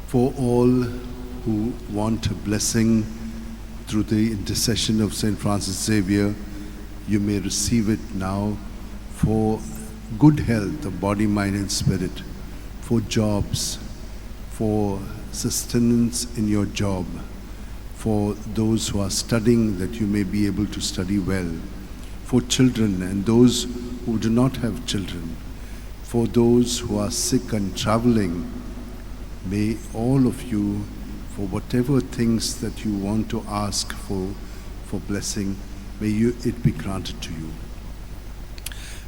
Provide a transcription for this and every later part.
For all who want a blessing through the intercession of St. Francis Xavier, you may receive it now for good health of body, mind and spirit, for jobs, for sustenance in your job, for those who are studying that you may be able to study well, for children and those who do not have children, for those who are sick and traveling. May all of you, for whatever things that you want to ask for blessing, may it be granted to you.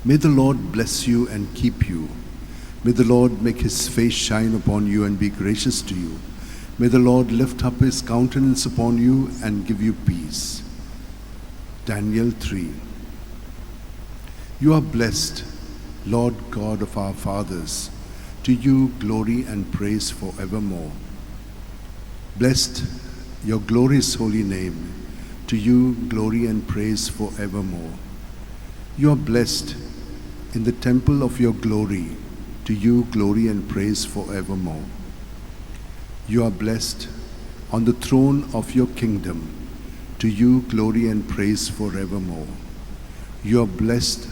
May the Lord bless you and keep you. May the Lord make his face shine upon you and be gracious to you. May the Lord lift up his countenance upon you and give you peace. Daniel 3. You are blessed, Lord God of our fathers. To you glory and praise forevermore. Blessed your glorious holy name. To you glory and praise forevermore. You are blessed in the temple of your glory. To you glory and praise forevermore. You are blessed on the throne of your kingdom. To you glory and praise forevermore. You are blessed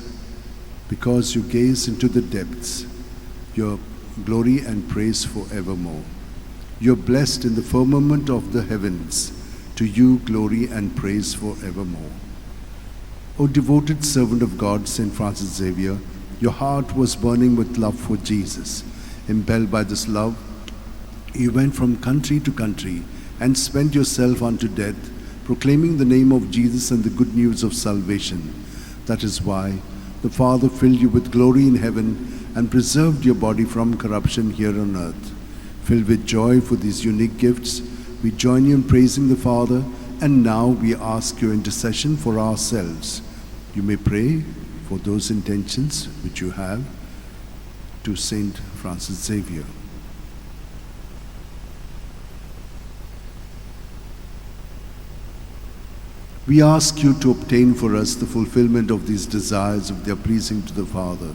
because you gaze into the depths. Your glory and praise forevermore. You are blessed in the firmament of the heavens. To you glory and praise forevermore. O devoted servant of God, St. Francis Xavier, your heart was burning with love for Jesus. Impelled by this love, you went from country to country and spent yourself unto death, proclaiming the name of Jesus and the good news of salvation. That is why the Father filled you with glory in heaven and preserved your body from corruption here on earth. Filled with joy for these unique gifts, we join you in praising the Father, and now we ask your intercession for ourselves. You may pray for those intentions which you have to St. Francis Xavier. We ask you to obtain for us the fulfillment of these desires if they are pleasing to the Father.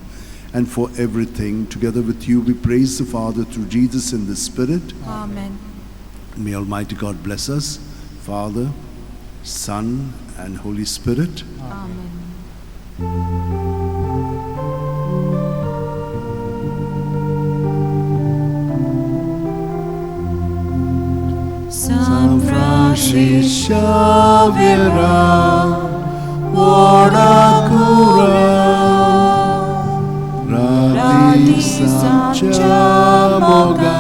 And for everything, together with you, we praise the Father through Jesus in the Spirit. Amen. May Almighty God bless us, Father, Son, and Holy Spirit. Amen. San Francis Xavier, ora cura, radisa chamoga,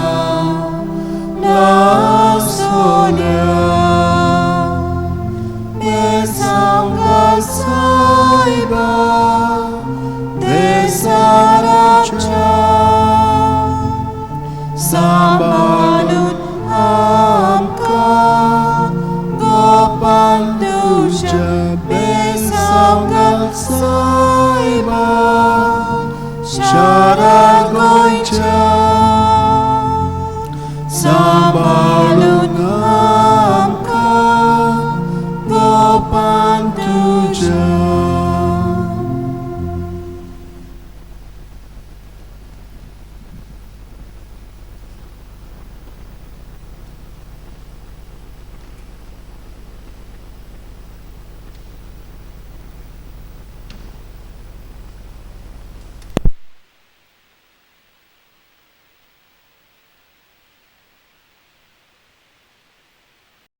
la sonia, mesanga saiba, desaracha, sambanut Saiba,